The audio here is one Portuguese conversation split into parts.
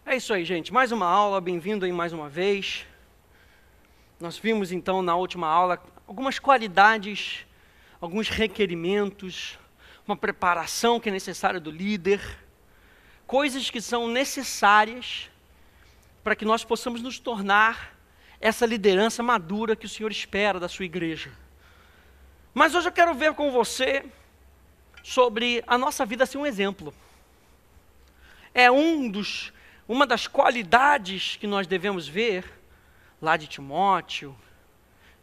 É isso aí, gente. Mais uma aula, bem-vindo aí mais uma vez. Nós vimos então na última aula algumas qualidades, alguns requerimentos, uma preparação que é necessária do líder, coisas que são necessárias para que nós possamos nos tornar essa liderança madura que o Senhor espera da sua igreja. Mas hoje eu quero ver com você sobre a nossa vida ser um exemplo. É uma das qualidades que nós devemos ver, lá de Timóteo,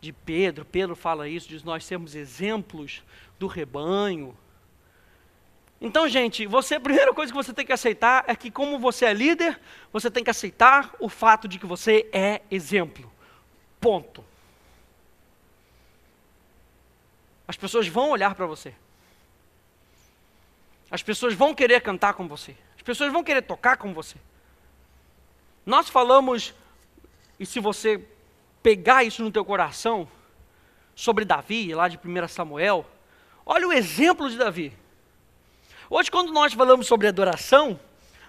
de Pedro. Pedro fala isso, diz nós sermos exemplos do rebanho. Então, gente, a primeira coisa que você tem que aceitar é que como você é líder, você tem que aceitar o fato de que você é exemplo. Ponto. As pessoas vão olhar para você. As pessoas vão querer cantar com você. As pessoas vão querer tocar com você. Nós falamos, e se você pegar isso no teu coração, sobre Davi, lá de 1 Samuel, olha o exemplo de Davi. Hoje, quando nós falamos sobre adoração,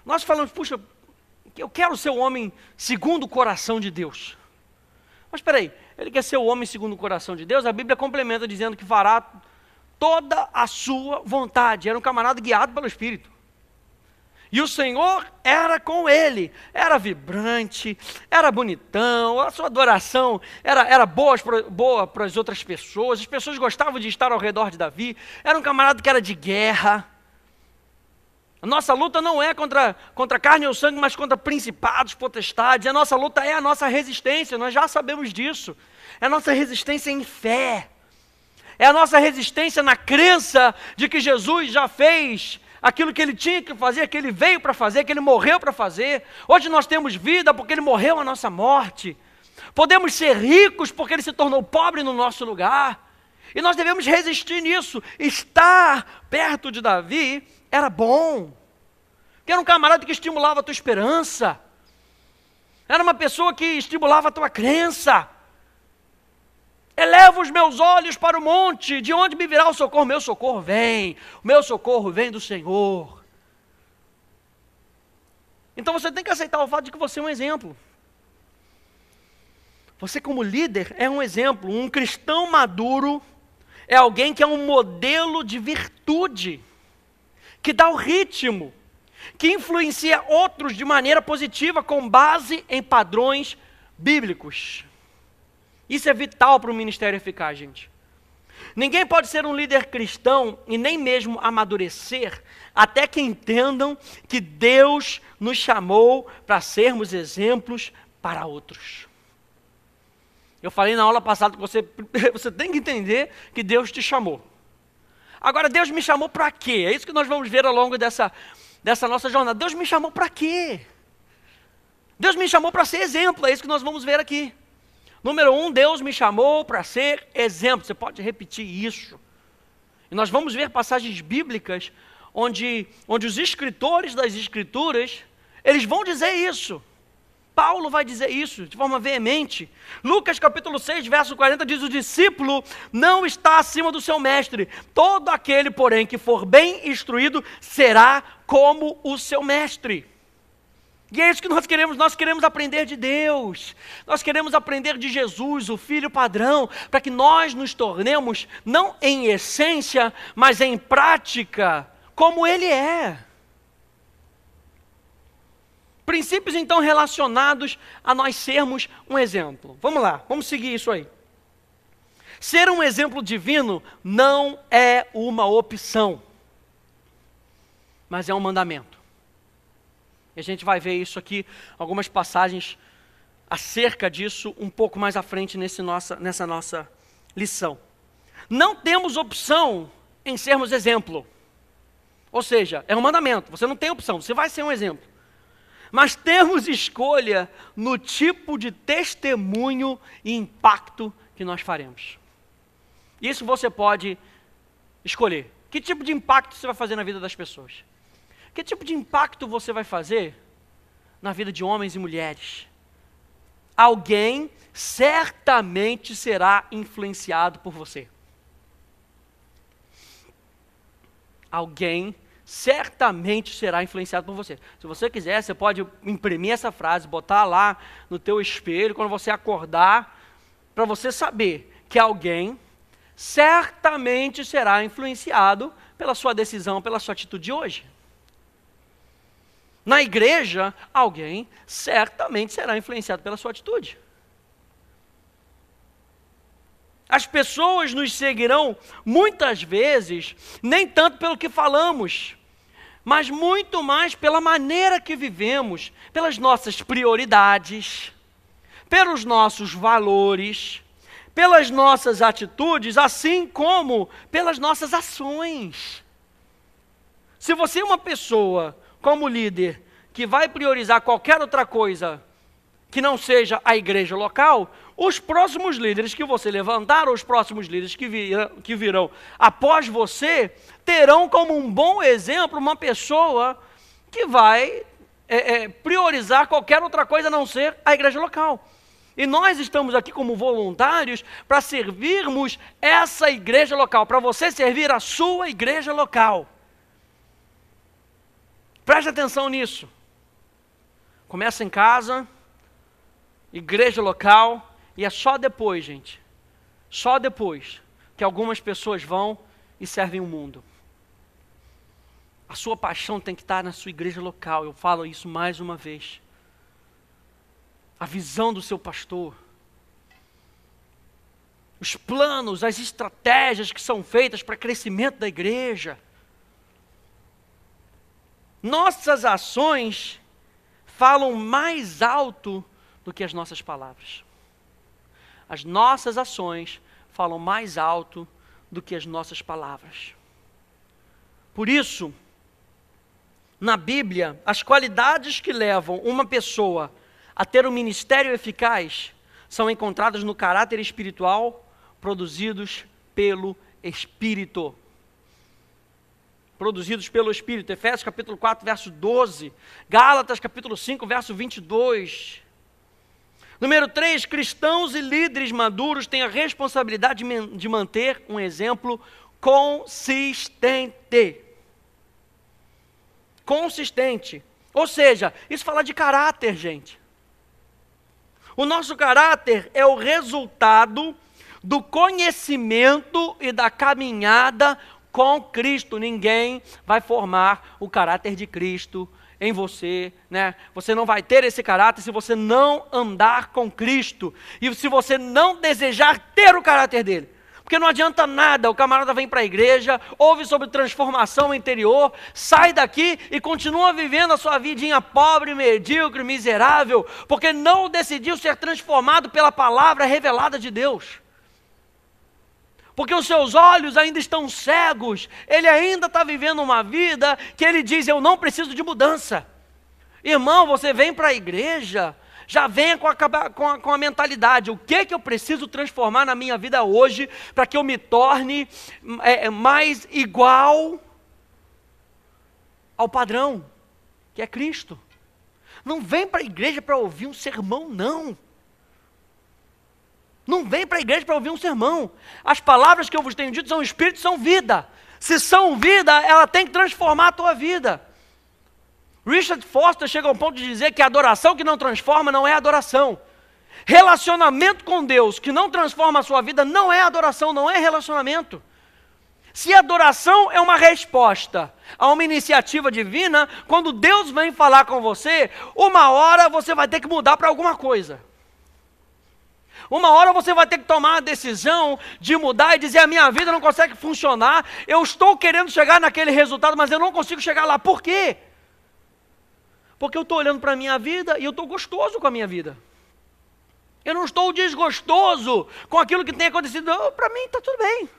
nós falamos, puxa, eu quero ser o homem segundo o coração de Deus. Mas espera aí, ele quer ser o homem segundo o coração de Deus? A Bíblia complementa dizendo que fará toda a sua vontade. Era um camarada guiado pelo Espírito. E o Senhor era com ele, era vibrante, era bonitão, a sua adoração era boa para as outras pessoas gostavam de estar ao redor de Davi, era um camarada que era de guerra. A nossa luta não é contra carne ou sangue, mas contra principados, potestades. A nossa luta é a nossa resistência, nós já sabemos disso. É a nossa resistência em fé, é a nossa resistência na crença de que Jesus já fez aquilo que ele tinha que fazer, que ele veio para fazer, que ele morreu para fazer. Hoje nós temos vida porque ele morreu a nossa morte. Podemos ser ricos porque ele se tornou pobre no nosso lugar. E nós devemos resistir nisso. Estar perto de Davi era bom. Porque era um camarada que estimulava a tua esperança. Era uma pessoa que estimulava a tua crença. Eleva os meus olhos para o monte, de onde me virá o socorro? Meu socorro vem do Senhor. Então você tem que aceitar o fato de que você é um exemplo. Você como líder é um exemplo, um cristão maduro é alguém que é um modelo de virtude, que dá o ritmo, que influencia outros de maneira positiva com base em padrões bíblicos. Isso é vital para um ministério eficaz, gente. Ninguém pode ser um líder cristão e nem mesmo amadurecer até que entendam que Deus nos chamou para sermos exemplos para outros. Eu falei na aula passada que você tem que entender que Deus te chamou. Agora, Deus me chamou para quê? É isso que nós vamos ver ao longo dessa nossa jornada. Deus me chamou para quê? Deus me chamou para ser exemplo, é isso que nós vamos ver aqui. Número 1, Deus me chamou para ser exemplo. Você pode repetir isso. E nós vamos ver passagens bíblicas onde os escritores das Escrituras, eles vão dizer isso. Paulo vai dizer isso de forma veemente. Lucas capítulo 6, verso 40 diz: o discípulo não está acima do seu mestre. Todo aquele, porém, que for bem instruído, será como o seu mestre. E é isso que nós queremos aprender de Deus, nós queremos aprender de Jesus, o Filho padrão, para que nós nos tornemos, não em essência, mas em prática, como Ele é. Princípios então relacionados a nós sermos um exemplo. Vamos lá, vamos seguir isso aí. Ser um exemplo divino não é uma opção, mas é um mandamento. E a gente vai ver isso aqui, algumas passagens acerca disso um pouco mais à frente nessa nossa lição. Não temos opção em sermos exemplo. Ou seja, é um mandamento, você não tem opção, você vai ser um exemplo. Mas temos escolha no tipo de testemunho e impacto que nós faremos. Isso você pode escolher. Que tipo de impacto você vai fazer na vida das pessoas? Que tipo de impacto você vai fazer na vida de homens e mulheres? Alguém certamente será influenciado por você. Alguém certamente será influenciado por você. Se você quiser, você pode imprimir essa frase, botar lá no teu espelho, quando você acordar, para você saber que alguém certamente será influenciado pela sua decisão, pela sua atitude de hoje. Na igreja, alguém certamente será influenciado pela sua atitude. As pessoas nos seguirão muitas vezes, nem tanto pelo que falamos, mas muito mais pela maneira que vivemos, pelas nossas prioridades, pelos nossos valores, pelas nossas atitudes, assim como pelas nossas ações. Se você é uma pessoa, como líder, que vai priorizar qualquer outra coisa que não seja a igreja local, os próximos líderes que você levantar, ou os próximos líderes que virão após você, terão como um bom exemplo uma pessoa que vai priorizar qualquer outra coisa a não ser a igreja local. E nós estamos aqui como voluntários para servirmos essa igreja local, para você servir a sua igreja local. Preste atenção nisso. Começa em casa, igreja local, e é só depois, gente, só depois que algumas pessoas vão e servem o mundo. A sua paixão tem que estar na sua igreja local, eu falo isso mais uma vez. A visão do seu pastor, os planos, as estratégias que são feitas para crescimento da igreja. Nossas ações falam mais alto do que as nossas palavras. As nossas ações falam mais alto do que as nossas palavras. Por isso, na Bíblia, as qualidades que levam uma pessoa a ter um ministério eficaz são encontradas no caráter espiritual produzidos pelo Espírito. Produzidos pelo Espírito. Efésios capítulo 4, verso 12. Gálatas capítulo 5, verso 22. Número 3, cristãos e líderes maduros têm a responsabilidade de manter um exemplo consistente. Consistente. Ou seja, isso fala de caráter, gente. O nosso caráter é o resultado do conhecimento e da caminhada com Cristo. Ninguém vai formar o caráter de Cristo em você, né? Você não vai ter esse caráter se você não andar com Cristo. E se você não desejar ter o caráter dele. Porque não adianta nada, o camarada vem para a igreja, ouve sobre transformação interior, sai daqui e continua vivendo a sua vidinha pobre, medíocre, miserável, porque não decidiu ser transformado pela palavra revelada de Deus. Porque os seus olhos ainda estão cegos, ele ainda está vivendo uma vida que ele diz, eu não preciso de mudança. Irmão, você vem para a igreja, já venha com a mentalidade, o que eu preciso transformar na minha vida hoje, para que eu me torne mais igual ao padrão, que é Cristo. Não vem para a igreja para ouvir um sermão, não. Não vem para a igreja para ouvir um sermão. As palavras que eu vos tenho dito são espírito, são vida. Se são vida, ela tem que transformar a tua vida. Richard Foster chega ao ponto de dizer que a adoração que não transforma não é adoração. Relacionamento com Deus que não transforma a sua vida não é adoração, não é relacionamento. Se adoração é uma resposta a uma iniciativa divina, quando Deus vem falar com você, uma hora você vai ter que mudar para alguma coisa. Uma hora você vai ter que tomar a decisão de mudar e dizer, a minha vida não consegue funcionar, eu estou querendo chegar naquele resultado, mas eu não consigo chegar lá. Por quê? Porque eu estou olhando para a minha vida e eu estou gostoso com a minha vida. Eu não estou desgostoso com aquilo que tem acontecido. Para mim está tudo bem.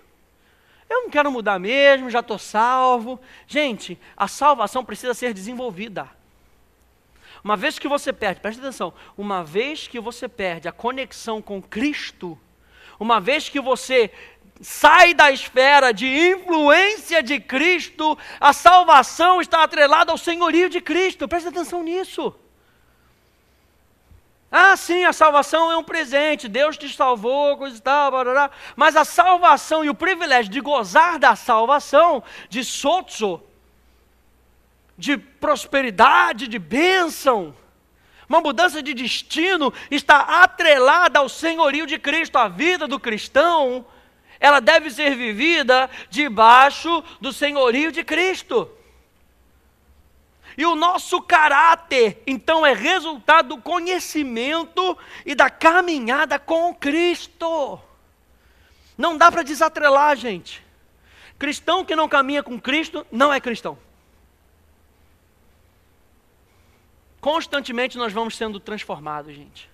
Eu não quero mudar mesmo, já estou salvo. Gente, a salvação precisa ser desenvolvida. Uma vez que você perde, preste atenção, uma vez que você perde a conexão com Cristo, uma vez que você sai da esfera de influência de Cristo, a salvação está atrelada ao senhorio de Cristo, preste atenção nisso. Ah, sim, a salvação é um presente, Deus te salvou, coisa e tal, barará, mas a salvação e o privilégio de gozar da salvação, de sozo, de prosperidade, de bênção, uma mudança de destino, está atrelada ao senhorio de Cristo. A vida do cristão, ela deve ser vivida debaixo do senhorio de Cristo. E o nosso caráter, então, é resultado do conhecimento e da caminhada com Cristo. Não dá para desatrelar, gente. Cristão que não caminha com Cristo não é cristão. Constantemente nós vamos sendo transformados, gente.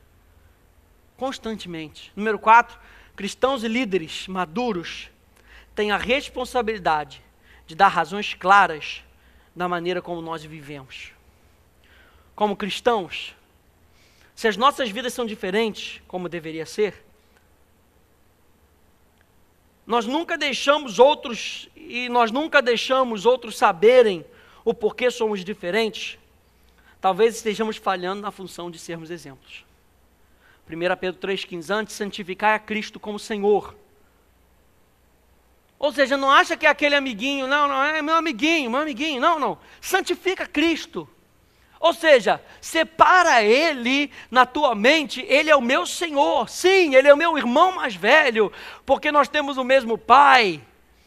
Constantemente. Número 4, cristãos e líderes maduros têm a responsabilidade de dar razões claras da maneira como nós vivemos. Como cristãos, se as nossas vidas são diferentes, como deveria ser, nós nunca deixamos outros saberem o porquê somos diferentes. Talvez estejamos falhando na função de sermos exemplos. 1 Pedro 3,15, antes santificai a Cristo como Senhor. Ou seja, não acha que é aquele amiguinho, não, é meu amiguinho, não. Santifica Cristo. Ou seja, separa Ele na tua mente, Ele é o meu Senhor. Sim, Ele é o meu irmão mais velho, porque nós temos o mesmo Pai.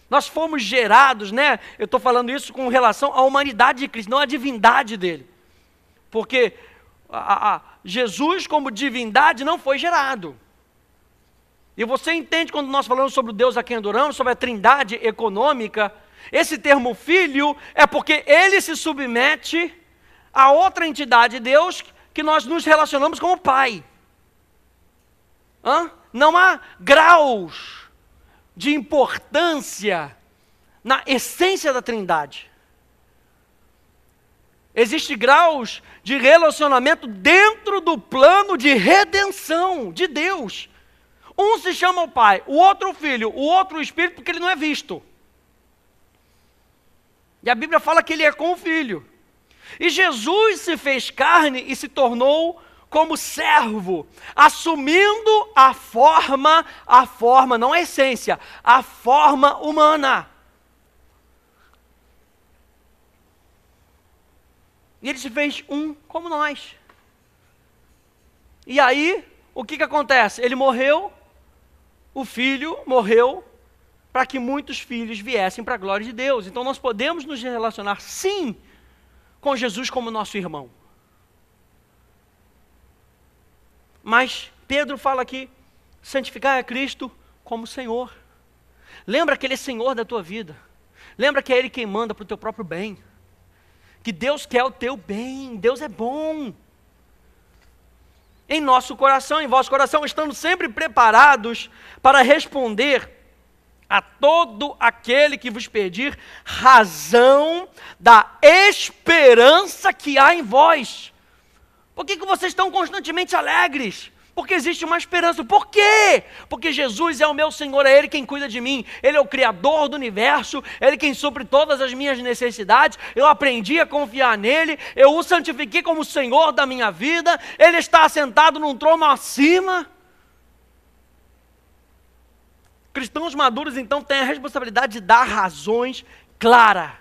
Nós fomos gerados, né? Eu estou falando isso com relação à humanidade de Cristo, não à divindade dele. Porque Jesus como divindade não foi gerado. E você entende quando nós falamos sobre o Deus a quem adoramos, sobre a trindade econômica, esse termo filho é porque ele se submete a outra entidade, Deus, que nós nos relacionamos como pai. Não há graus de importância na essência da trindade. Existem graus de relacionamento dentro do plano de redenção de Deus. Um se chama o Pai, o outro o Filho, o outro o Espírito, porque ele não é visto. E a Bíblia fala que ele é com o Filho. E Jesus se fez carne e se tornou como servo, assumindo a forma, não a essência, a forma humana. E ele se fez um como nós. E aí, o que acontece? Ele morreu, o Filho morreu, para que muitos filhos viessem para a glória de Deus. Então nós podemos nos relacionar, sim, com Jesus como nosso irmão. Mas Pedro fala aqui, santificar a Cristo como Senhor. Lembra que Ele é Senhor da tua vida. Lembra que é Ele quem manda para o teu próprio bem. Que Deus quer o teu bem, Deus é bom. Em nosso coração, em vosso coração, estando sempre preparados para responder a todo aquele que vos pedir razão da esperança que há em vós. Por que vocês estão constantemente alegres? Porque existe uma esperança. Por quê? Porque Jesus é o meu Senhor, é Ele quem cuida de mim. Ele é o Criador do universo, Ele quem supre todas as minhas necessidades. Eu aprendi a confiar nele, eu o santifiquei como Senhor da minha vida. Ele está assentado num trono acima. Cristãos maduros, então, têm a responsabilidade de dar razões claras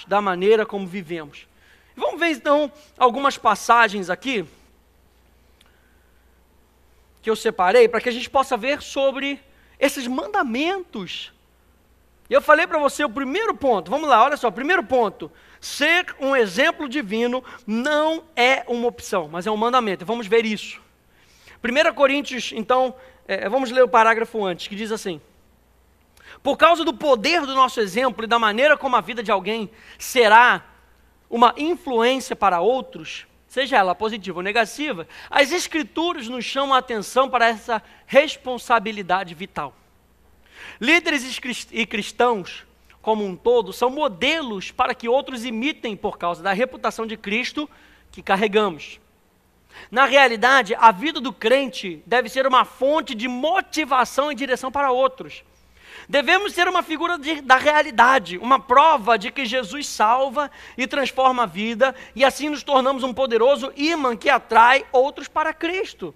da maneira como vivemos. Vamos ver, então, algumas passagens aqui que eu separei, para que a gente possa ver sobre esses mandamentos. Eu falei para você o primeiro ponto, vamos lá, olha só, primeiro ponto, ser um exemplo divino não é uma opção, mas é um mandamento, vamos ver isso. 1 Coríntios, então, vamos ler o parágrafo antes, que diz assim: por causa do poder do nosso exemplo e da maneira como a vida de alguém será uma influência para outros, seja ela positiva ou negativa, as Escrituras nos chamam a atenção para essa responsabilidade vital. Líderes e cristãos, como um todo, são modelos para que outros imitem por causa da reputação de Cristo que carregamos. Na realidade, a vida do crente deve ser uma fonte de motivação e direção para outros. Devemos ser uma figura da realidade, uma prova de que Jesus salva e transforma a vida, e assim nos tornamos um poderoso imã que atrai outros para Cristo.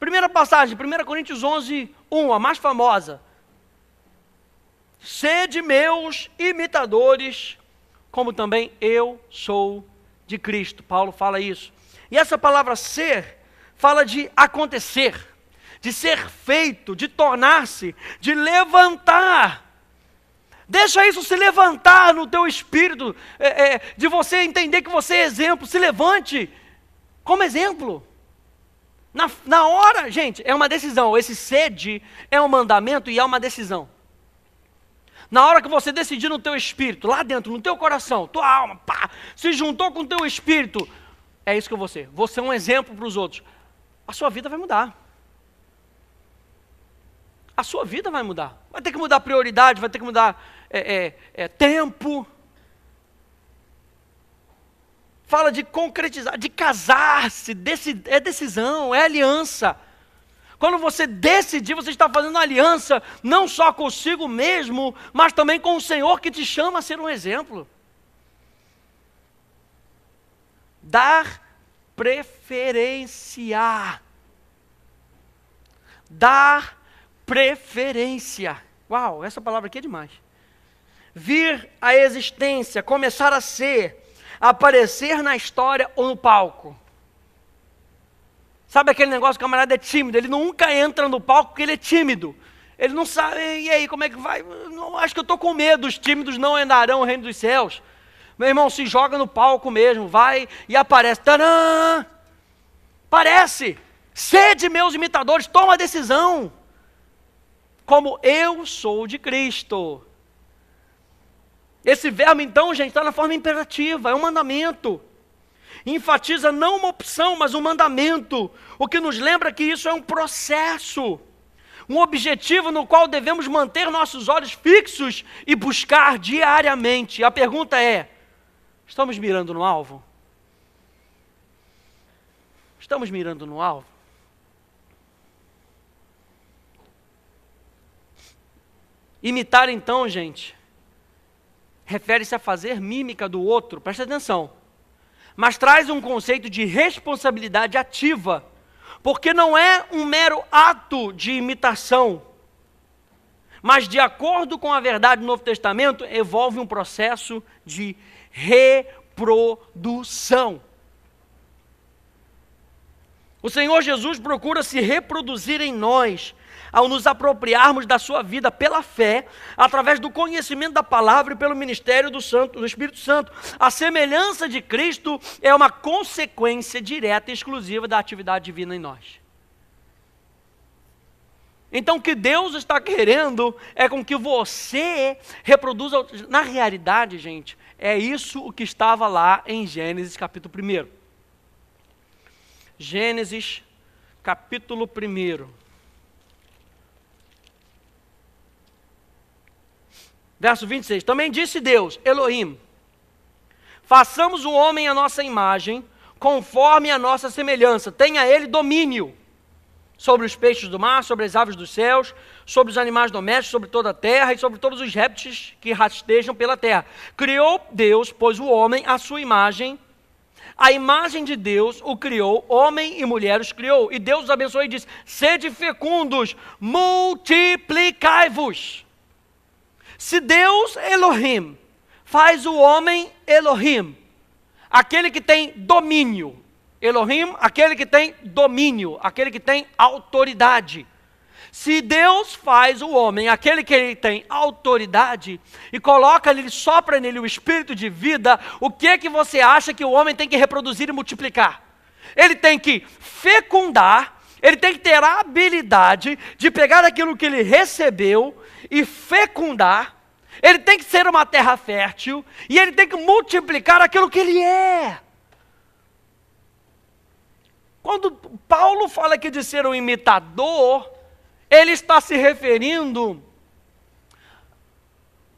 Primeira passagem, 1 Coríntios 11, 1, a mais famosa. Sede meus imitadores, como também eu sou de Cristo. Paulo fala isso. E essa palavra ser, fala de acontecer, de ser feito, de tornar-se, de levantar. Deixa isso se levantar no teu espírito, de você entender que você é exemplo. Se levante como exemplo. Na hora, gente, é uma decisão. Esse sede é um mandamento e é uma decisão. Na hora que você decidir no teu espírito, lá dentro, no teu coração, tua alma, pá, se juntou com o teu espírito, é isso que eu vou ser. Você é um exemplo para os outros. A sua vida vai mudar. A sua vida vai mudar. Vai ter que mudar prioridade, vai ter que mudar tempo. Fala de concretizar, de casar-se, é decisão, é aliança. Quando você decidir, você está fazendo aliança, não só consigo mesmo, mas também com o Senhor que te chama a ser um exemplo. Dar preferência. Dar preferência. Uau, essa palavra aqui é demais. Vir à existência, começar a ser, aparecer na história ou no palco. Sabe aquele negócio que o camarada é tímido, ele nunca entra no palco porque ele é tímido. Ele não sabe, e aí, como é que vai? Não, acho que eu estou com medo, os tímidos não entrarão o reino dos céus. Meu irmão, se joga no palco mesmo, vai e aparece. Tadã! Parece. Sede meus imitadores, toma a decisão. Como eu sou de Cristo. Esse verbo então, gente, está na forma imperativa, é um mandamento. Enfatiza não uma opção, mas um mandamento. O que nos lembra que isso é um processo. Um objetivo no qual devemos manter nossos olhos fixos e buscar diariamente. A pergunta é, estamos mirando no alvo? Estamos mirando no alvo? Imitar então, gente, refere-se a fazer mímica do outro, presta atenção, mas traz um conceito de responsabilidade ativa, porque não é um mero ato de imitação, mas de acordo com a verdade do Novo Testamento, envolve um processo de reprodução. O Senhor Jesus procura se reproduzir em nós, ao nos apropriarmos da sua vida pela fé, através do conhecimento da palavra e pelo ministério do Espírito Santo. A semelhança de Cristo é uma consequência direta e exclusiva da atividade divina em nós. Então, o que Deus está querendo é com que você reproduza. Na realidade, gente, é isso o que estava lá em Gênesis capítulo 1. Gênesis capítulo 1. Verso 26, também disse Deus, Elohim, façamos o homem à nossa imagem, conforme a nossa semelhança, tenha ele domínio sobre os peixes do mar, sobre as aves dos céus, sobre os animais domésticos, sobre toda a terra e sobre todos os répteis que rastejam pela terra. Criou Deus, pois o homem à sua imagem, a imagem de Deus o criou, homem e mulher os criou. E Deus os abençoou e disse, sede fecundos, multiplicai-vos. Se Deus, Elohim, faz o homem Elohim, aquele que tem domínio, Elohim, aquele que tem domínio, aquele que tem autoridade. Se Deus faz o homem, aquele que tem autoridade, e coloca nele, sopra nele o espírito de vida, o que é que você acha que o homem tem que reproduzir e multiplicar? Ele tem que fecundar, ele tem que ter a habilidade de pegar aquilo que ele recebeu e fecundar, ele tem que ser uma terra fértil, e ele tem que multiplicar aquilo que ele é. Quando Paulo fala aqui de ser um imitador, ele está se referindo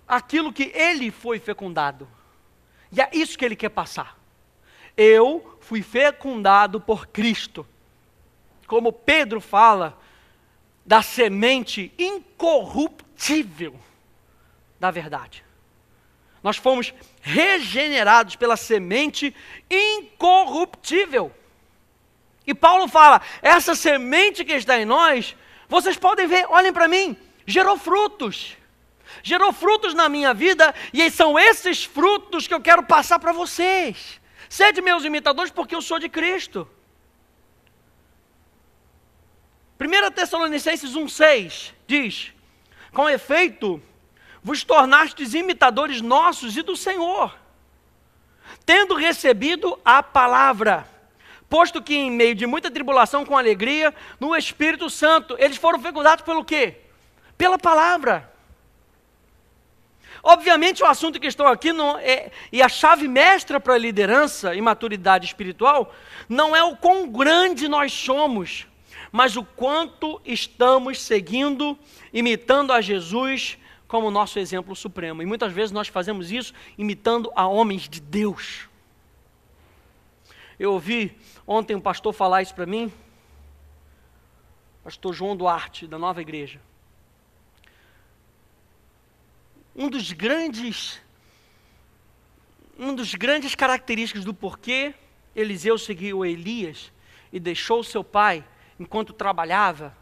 àquilo que ele foi fecundado. E é isso que ele quer passar. Eu fui fecundado por Cristo. Como Pedro fala, da semente incorruptível da verdade. Nós fomos regenerados pela semente incorruptível. E Paulo fala, essa semente que está em nós, vocês podem ver, olhem para mim, gerou frutos. gerou frutos na minha vida, e são esses frutos que eu quero passar para vocês. Sede meus imitadores, porque eu sou de Cristo. 1 Tessalonicenses 1,6 diz: com efeito, vos tornastes imitadores nossos e do Senhor, tendo recebido a palavra, posto que em meio de muita tribulação com alegria, no Espírito Santo, eles foram fecundados pelo quê? Pela palavra. Obviamente o assunto que estou aqui e a chave mestra para a liderança e maturidade espiritual não é o quão grande nós somos, mas o quanto estamos seguindo, imitando a Jesus como nosso exemplo supremo. E muitas vezes nós fazemos isso imitando a homens de Deus. Eu ouvi ontem um pastor falar isso para mim, pastor João Duarte, da Nova Igreja. Um dos grandes características do porquê Eliseu seguiu Elias e deixou seu pai enquanto trabalhava,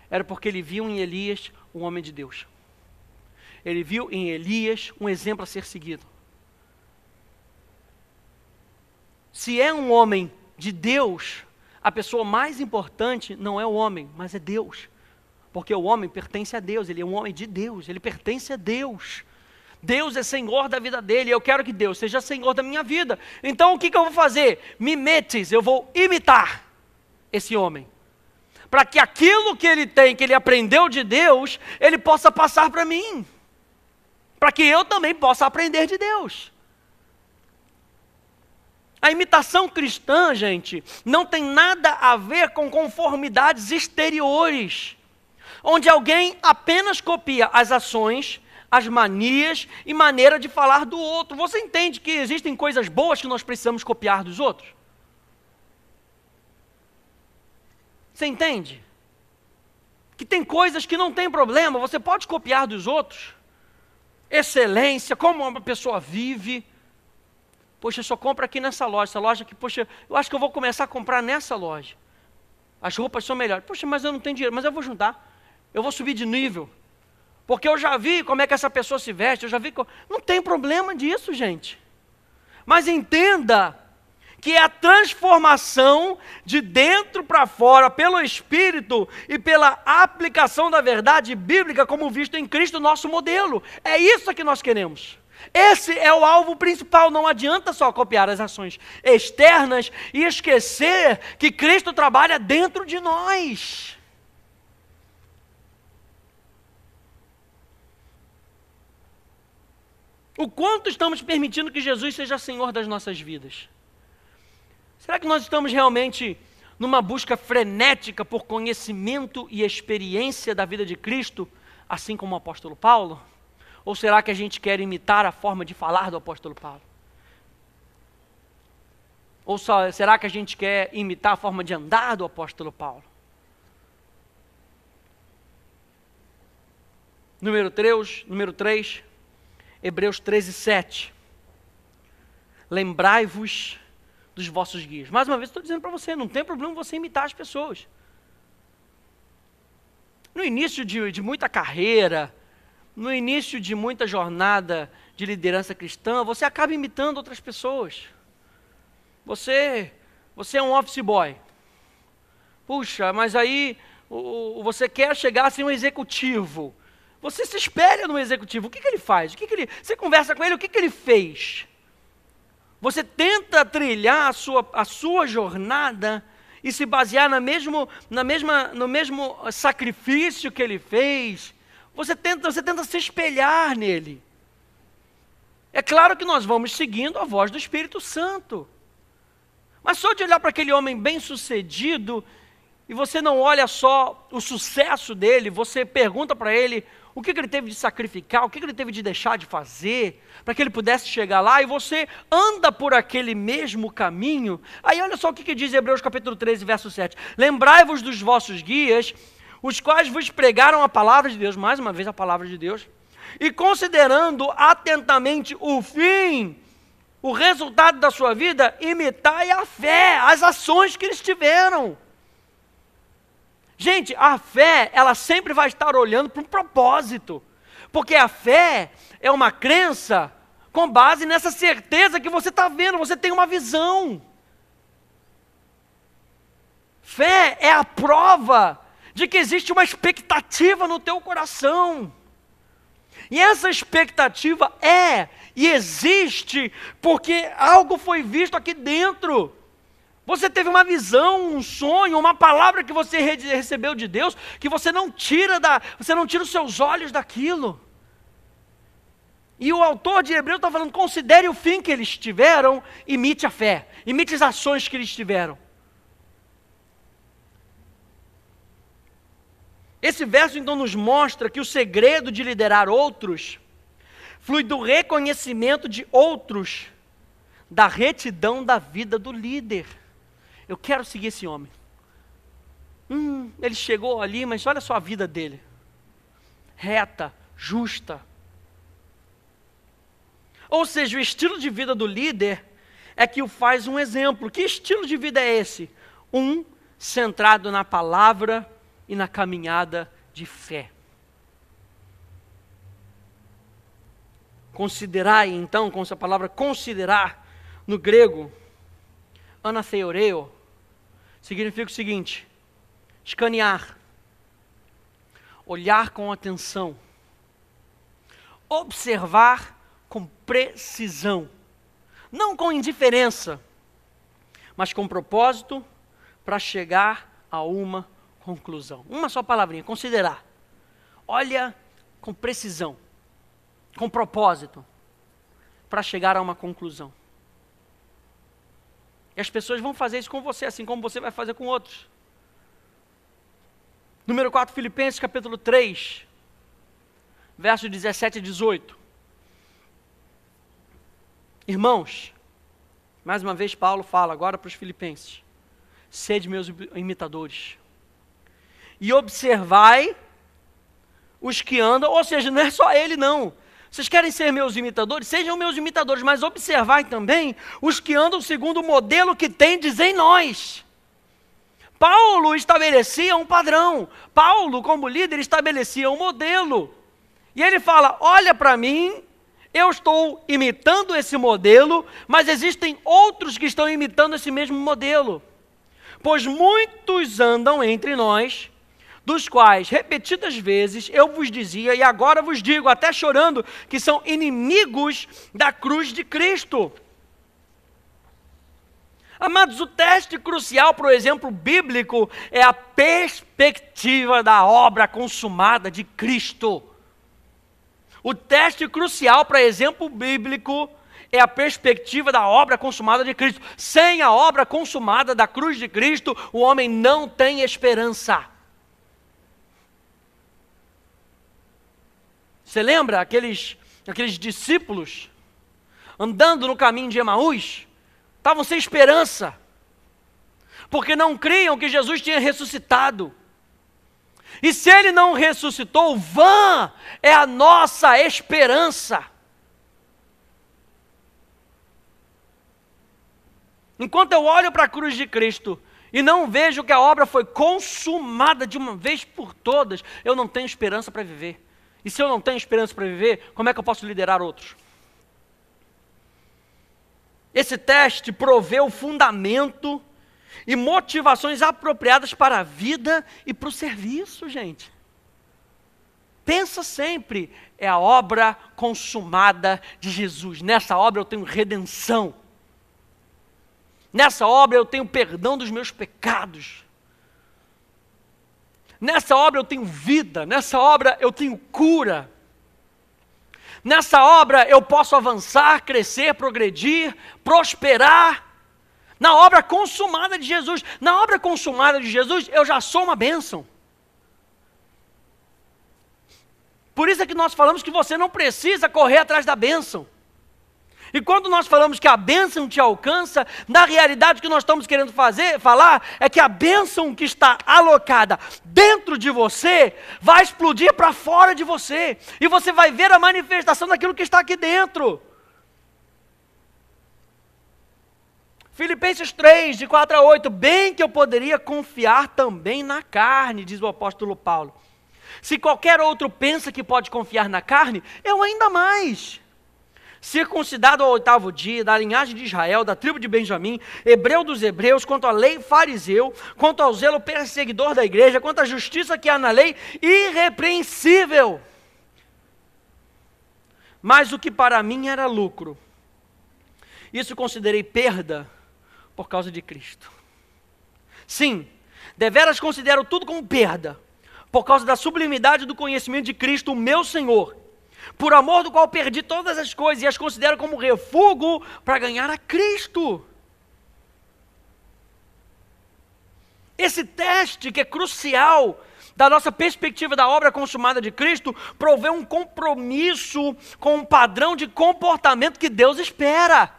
era porque ele viu em Elias um homem de Deus. Ele viu em Elias um exemplo a ser seguido. Se é um homem de Deus, a pessoa mais importante não é o homem, mas é Deus. Porque o homem pertence a Deus, ele é um homem de Deus, ele pertence a Deus. Deus é Senhor da vida dele, e eu quero que Deus seja Senhor da minha vida. Então o que eu vou fazer? Mimetes, eu vou imitar esse homem. Para que aquilo que ele tem, que ele aprendeu de Deus, ele possa passar para mim. Para que eu também possa aprender de Deus. A imitação cristã, gente, não tem nada a ver com conformidades exteriores, onde alguém apenas copia as ações, as manias e maneira de falar do outro. Você entende que existem coisas boas que nós precisamos copiar dos outros? Você entende? Que tem coisas que não tem problema, você pode copiar dos outros. Excelência, como uma pessoa vive. Poxa, eu só compro aqui nessa loja. Essa loja aqui, poxa, eu acho que eu vou começar a comprar nessa loja. As roupas são melhores. Poxa, mas eu não tenho dinheiro, mas eu vou juntar. Eu vou subir de nível. Porque eu já vi como é que essa pessoa se veste, eu já vi... Não tem problema disso, gente. Mas entenda que é a transformação de dentro para fora, pelo Espírito e pela aplicação da verdade bíblica, como visto em Cristo, nosso modelo. É isso que nós queremos. Esse é o alvo principal. Não adianta só copiar as ações externas e esquecer que Cristo trabalha dentro de nós. O quanto estamos permitindo que Jesus seja Senhor das nossas vidas? Será que nós estamos realmente numa busca frenética por conhecimento e experiência da vida de Cristo, assim como o apóstolo Paulo? Ou será que a gente quer imitar a forma de falar do apóstolo Paulo? Ou será que a gente quer imitar a forma de andar do apóstolo Paulo? Número 3, Hebreus 13:7. Lembrai-vos dos vossos guias. Mais uma vez estou dizendo para você, não tem problema você imitar as pessoas. No início de muita carreira, no início de muita jornada de liderança cristã, você acaba imitando outras pessoas. Você é um office boy. Puxa, mas aí você quer chegar a ser um executivo. Você se espelha no executivo. O que ele faz? Você conversa com ele, o que ele fez? Você tenta trilhar a sua jornada e se basear no mesmo sacrifício que ele fez. Você tenta se espelhar nele. É claro que nós vamos seguindo a voz do Espírito Santo. Mas só de olhar para aquele homem bem-sucedido, e você não olha só o sucesso dele, você pergunta para ele o que ele teve de sacrificar, o que ele teve de deixar de fazer, para que ele pudesse chegar lá, e você anda por aquele mesmo caminho. Aí olha só o que diz Hebreus capítulo 13, verso 7. Lembrai-vos dos vossos guias, os quais vos pregaram a palavra de Deus, mais uma vez a palavra de Deus, e considerando atentamente o fim, o resultado da sua vida, imitai a fé, as ações que eles tiveram. Gente, a fé, ela sempre vai estar olhando para um propósito. Porque a fé é uma crença com base nessa certeza que você está vendo, você tem uma visão. Fé é a prova de que existe uma expectativa no teu coração. E essa expectativa é e existe porque algo foi visto aqui dentro. Você teve uma visão, um sonho, uma palavra que você recebeu de Deus, que você não tira os seus olhos daquilo. E o autor de Hebreus está falando, considere o fim que eles tiveram, imite a fé, imite as ações que eles tiveram. Esse verso então nos mostra que o segredo de liderar outros flui do reconhecimento de outros, da retidão da vida do líder. Eu quero seguir esse homem. Ele chegou ali, mas olha só a vida dele. Reta, justa. Ou seja, o estilo de vida do líder é que o faz um exemplo. Que estilo de vida é esse? Centrado na palavra e na caminhada de fé. Considerai, então, com essa palavra considerar, no grego, anatheoreo, significa o seguinte: escanear, olhar com atenção, observar com precisão, não com indiferença, mas com propósito para chegar a uma conclusão. Uma só palavrinha, considerar. Olha com precisão, com propósito, para chegar a uma conclusão. E as pessoas vão fazer isso com você, assim como você vai fazer com outros. Número 4, Filipenses capítulo 3, versos 17 e 18. Irmãos, mais uma vez Paulo fala agora para os filipenses: sede meus imitadores, e observai os que andam, ou seja, não é só ele não. Vocês querem ser meus imitadores? Sejam meus imitadores, mas observai também os que andam segundo o modelo que tendes em nós. Paulo estabelecia um padrão. Paulo, como líder, estabelecia um modelo. E ele fala, olha para mim, eu estou imitando esse modelo, mas existem outros que estão imitando esse mesmo modelo. Pois muitos andam entre nós, dos quais, repetidas vezes, eu vos dizia, e agora vos digo, até chorando, que são inimigos da cruz de Cristo. Amados, o teste crucial para o exemplo bíblico é a perspectiva da obra consumada de Cristo. O teste crucial para exemplo bíblico é a perspectiva da obra consumada de Cristo. Sem a obra consumada da cruz de Cristo, o homem não tem esperança. Você lembra aqueles discípulos andando no caminho de Emaús? Estavam sem esperança, porque não criam que Jesus tinha ressuscitado. E se ele não ressuscitou, vã é a nossa esperança. Enquanto eu olho para a cruz de Cristo e não vejo que a obra foi consumada de uma vez por todas, eu não tenho esperança para viver. E se eu não tenho esperança para viver, como é que eu posso liderar outros? Esse teste provê o fundamento e motivações apropriadas para a vida e para o serviço, gente. Pensa sempre, é a obra consumada de Jesus. Nessa obra eu tenho redenção. Nessa obra eu tenho perdão dos meus pecados. Nessa obra eu tenho vida, nessa obra eu tenho cura. Nessa obra eu posso avançar, crescer, progredir, prosperar. Na obra consumada de Jesus. Na obra consumada de Jesus eu já sou uma bênção. Por isso é que nós falamos que você não precisa correr atrás da bênção. E quando nós falamos que a bênção te alcança, na realidade o que nós estamos querendo falar é que a bênção que está alocada dentro de você vai explodir para fora de você. E você vai ver a manifestação daquilo que está aqui dentro. Filipenses 3, de 4 a 8, bem que eu poderia confiar também na carne, diz o apóstolo Paulo. Se qualquer outro pensa que pode confiar na carne, eu ainda mais. Circuncidado ao 8º dia, da linhagem de Israel, da tribo de Benjamim, hebreu dos hebreus, quanto à lei fariseu, quanto ao zelo perseguidor da igreja, quanto à justiça que há na lei, irrepreensível. Mas o que para mim era lucro, isso considerei perda por causa de Cristo. Sim, deveras considero tudo como perda, por causa da sublimidade do conhecimento de Cristo, o meu Senhor, por amor do qual perdi todas as coisas e as considero como refúgio para ganhar a Cristo. Esse teste que é crucial da nossa perspectiva da obra consumada de Cristo, provê um compromisso com um padrão de comportamento que Deus espera.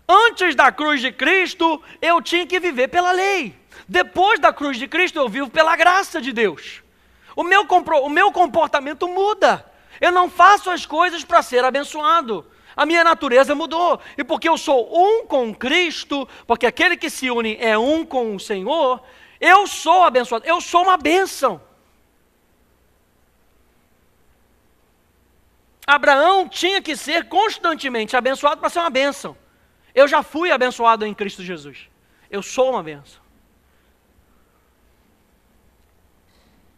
Antes da cruz de Cristo, eu tinha que viver pela lei. Depois da cruz de Cristo, eu vivo pela graça de Deus. O meu comportamento muda. Eu não faço as coisas para ser abençoado. A minha natureza mudou. E porque eu sou um com Cristo, porque aquele que se une é um com o Senhor, eu sou abençoado. Eu sou uma bênção. Abraão tinha que ser constantemente abençoado para ser uma bênção. Eu já fui abençoado em Cristo Jesus. Eu sou uma bênção.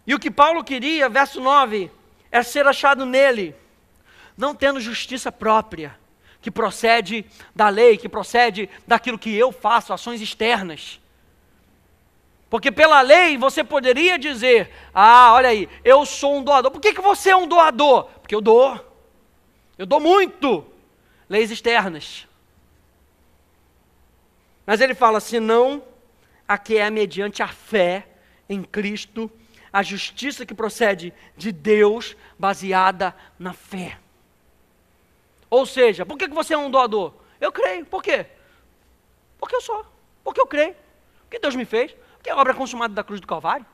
E o que Paulo queria, verso 9, é ser achado nele, não tendo justiça própria, que procede da lei, que procede daquilo que eu faço, ações externas. Porque pela lei você poderia dizer, olha aí, eu sou um doador. Por que você é um doador? Porque eu dou muito. Leis externas. Mas ele fala, senão a que é mediante a fé em Cristo, a justiça que procede de Deus, baseada na fé. Ou seja, por que você é um doador? Eu creio. Por quê? Porque eu sou. Porque eu creio. Porque Deus me fez. Porque é a obra consumada da cruz do Calvário.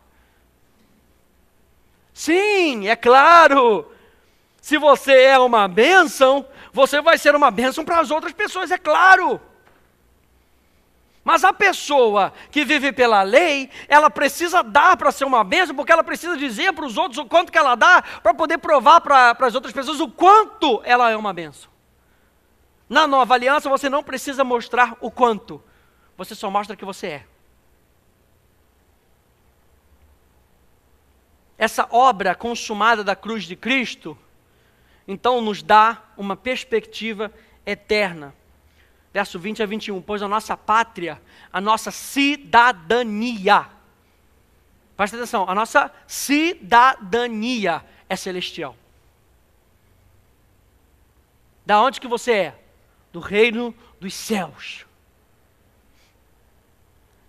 Sim, é claro. Se você é uma bênção, você vai ser uma bênção para as outras pessoas, é claro. Mas a pessoa que vive pela lei, ela precisa dar para ser uma bênção, porque ela precisa dizer para os outros o quanto que ela dá, para poder provar para as outras pessoas o quanto ela é uma bênção. Na nova aliança, você não precisa mostrar o quanto, você só mostra que você é. Essa obra consumada da cruz de Cristo, então nos dá uma perspectiva eterna. Verso 20 a 21, pois a nossa pátria, a nossa cidadania, presta atenção, a nossa cidadania é celestial. Da onde que você é? Do reino dos céus.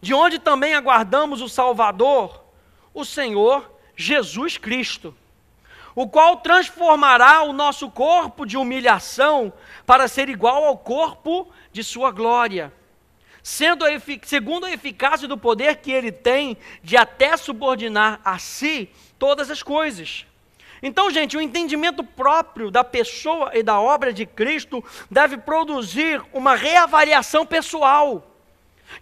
De onde também aguardamos o Salvador, o Senhor Jesus Cristo, o qual transformará o nosso corpo de humilhação para ser igual ao corpo de sua glória, segundo a eficácia do poder que ele tem de até subordinar a si todas as coisas. Então, gente, o entendimento próprio da pessoa e da obra de Cristo deve produzir uma reavaliação pessoal,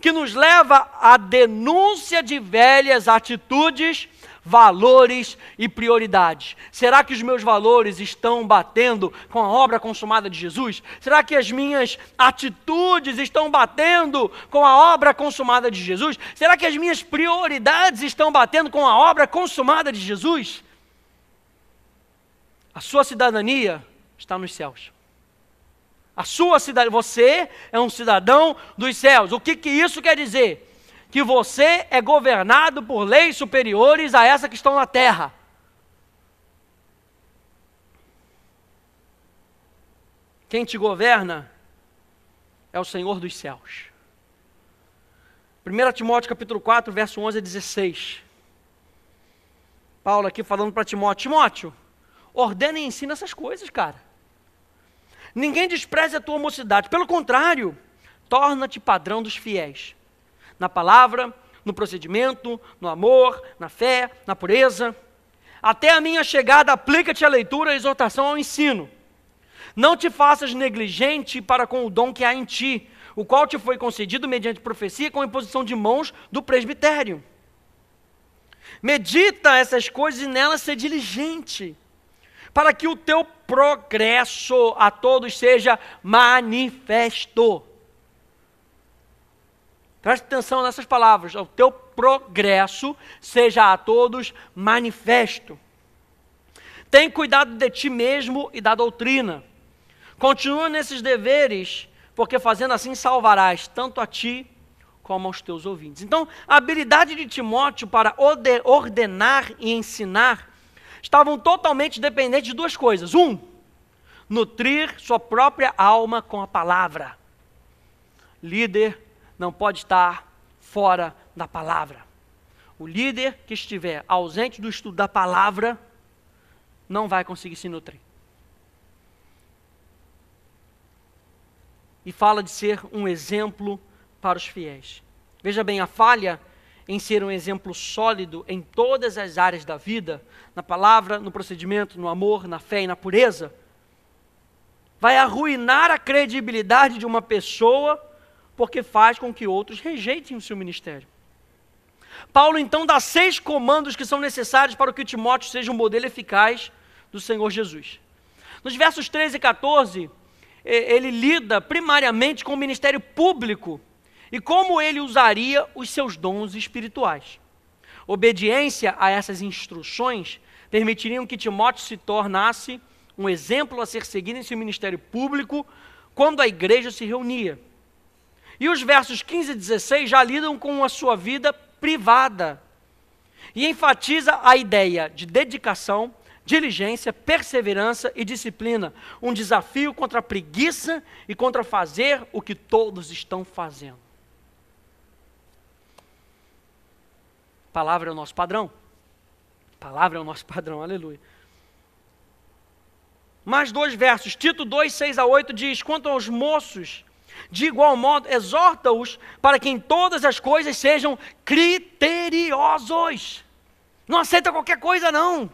que nos leva à denúncia de velhas atitudes, valores e prioridades. Será que os meus valores estão batendo com a obra consumada de Jesus? Será que as minhas atitudes estão batendo com a obra consumada de Jesus? Será que as minhas prioridades estão batendo com a obra consumada de Jesus? A sua cidadania está nos céus. A sua cidadania, você é um cidadão dos céus. O que isso quer dizer? Que você é governado por leis superiores a essa que estão na terra. Quem te governa é o Senhor dos céus. 1 Timóteo capítulo 4, verso 11 a 16. Paulo aqui falando para Timóteo, Timóteo, ordena e ensina essas coisas, cara. Ninguém despreze a tua mocidade, pelo contrário, torna-te padrão dos fiéis. Na palavra, no procedimento, no amor, na fé, na pureza. Até a minha chegada, aplica-te à leitura, à exortação, ao ensino. Não te faças negligente para com o dom que há em ti, o qual te foi concedido mediante profecia com a imposição de mãos do presbitério. Medita essas coisas e nelas ser diligente, para que o teu progresso a todos seja manifesto. Preste atenção nessas palavras. O teu progresso seja a todos manifesto. Tem cuidado de ti mesmo e da doutrina. Continua nesses deveres, porque fazendo assim salvarás tanto a ti como aos teus ouvintes. Então, a habilidade de Timóteo para ordenar e ensinar estavam totalmente dependentes de duas coisas. Nutrir sua própria alma com a palavra. Líder não pode estar fora da palavra. O líder que estiver ausente do estudo da palavra não vai conseguir se nutrir. E fala de ser um exemplo para os fiéis. Veja bem, a falha em ser um exemplo sólido em todas as áreas da vida, na palavra, no procedimento, no amor, na fé e na pureza, vai arruinar a credibilidade de uma pessoa, porque faz com que outros rejeitem o seu ministério. Paulo então dá 6 comandos que são necessários para que Timóteo seja um modelo eficaz do Senhor Jesus. Nos versos 13 e 14, ele lida primariamente com o ministério público e como ele usaria os seus dons espirituais. Obediência a essas instruções permitiriam que Timóteo se tornasse um exemplo a ser seguido em seu ministério público quando a igreja se reunia. E os versos 15 e 16 já lidam com a sua vida privada e enfatiza a ideia de dedicação, diligência, perseverança e disciplina, um desafio contra a preguiça e contra fazer o que todos estão fazendo. Palavra é o nosso padrão. Palavra é o nosso padrão, aleluia. Mais 2 versos, Tito 2, 6 a 8 diz: quanto aos moços, de igual modo, exorta-os para que em todas as coisas sejam criteriosos. Não aceita qualquer coisa, não.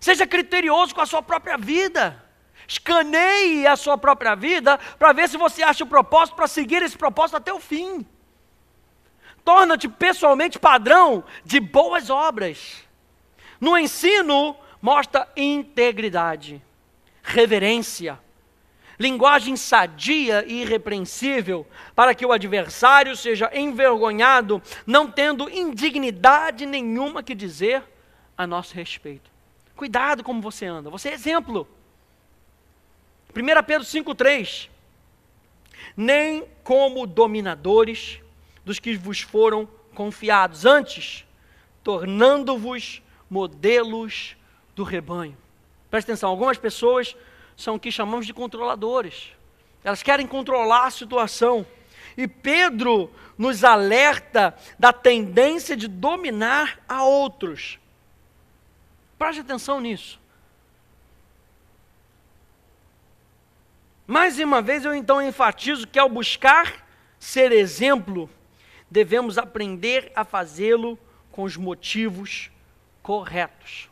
Seja criterioso com a sua própria vida. Escaneie a sua própria vida para ver se você acha o propósito para seguir esse propósito até o fim. Torna-te pessoalmente padrão de boas obras. No ensino, mostra integridade, reverência, linguagem sadia e irrepreensível, para que o adversário seja envergonhado, não tendo indignidade nenhuma que dizer a nosso respeito. Cuidado como você anda, você é exemplo. 1 Pedro 5,3: nem como dominadores dos que vos foram confiados, antes, tornando-vos modelos do rebanho. Presta atenção, algumas pessoas são o que chamamos de controladores. Elas querem controlar a situação. E Pedro nos alerta da tendência de dominar a outros. Preste atenção nisso. Mais uma vez eu então enfatizo que ao buscar ser exemplo, devemos aprender a fazê-lo com os motivos corretos.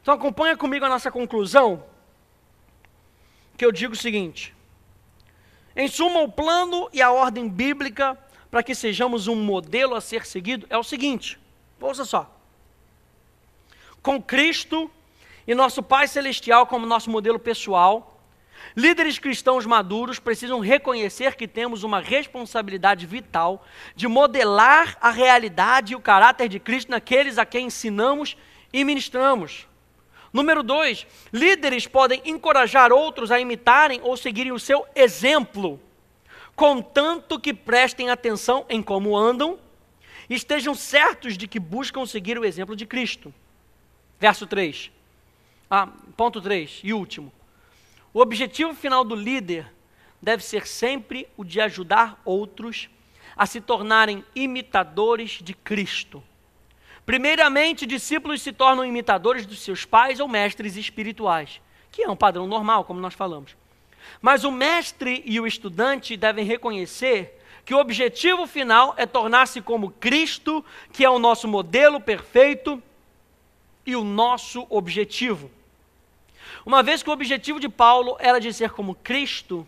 Então acompanha comigo a nossa conclusão, que eu digo o seguinte: em suma, o plano e a ordem bíblica para que sejamos um modelo a ser seguido é o seguinte, ouça só: com Cristo e nosso Pai Celestial como nosso modelo pessoal, líderes cristãos maduros precisam reconhecer que temos uma responsabilidade vital de modelar a realidade e o caráter de Cristo naqueles a quem ensinamos e ministramos. Número 2, líderes podem encorajar outros a imitarem ou seguirem o seu exemplo, contanto que prestem atenção em como andam e estejam certos de que buscam seguir o exemplo de Cristo. Verso 3, ponto 3 e último. O objetivo final do líder deve ser sempre o de ajudar outros a se tornarem imitadores de Cristo. Primeiramente, discípulos se tornam imitadores dos seus pais ou mestres espirituais, que é um padrão normal, como nós falamos. Mas o mestre e o estudante devem reconhecer que o objetivo final é tornar-se como Cristo, que é o nosso modelo perfeito e o nosso objetivo. Uma vez que o objetivo de Paulo era de ser como Cristo,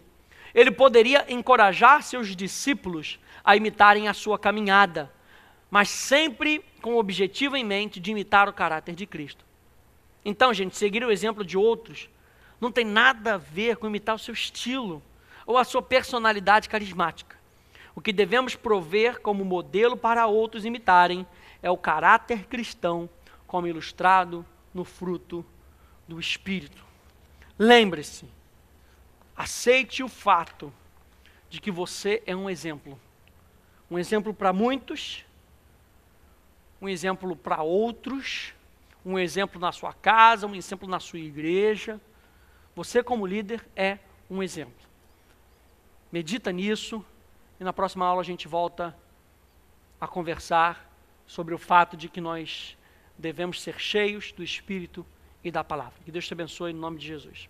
ele poderia encorajar seus discípulos a imitarem a sua caminhada. mas sempre com o objetivo em mente de imitar o caráter de Cristo. Então, gente, seguir o exemplo de outros não tem nada a ver com imitar o seu estilo ou a sua personalidade carismática. O que devemos prover como modelo para outros imitarem é o caráter cristão, como ilustrado no fruto do Espírito. Lembre-se, aceite o fato de que você é um exemplo para muitos, um exemplo para outros, um exemplo na sua casa, um exemplo na sua igreja. Você, como líder, é um exemplo. Medita nisso e na próxima aula a gente volta a conversar sobre o fato de que nós devemos ser cheios do Espírito e da Palavra. Que Deus te abençoe em nome de Jesus.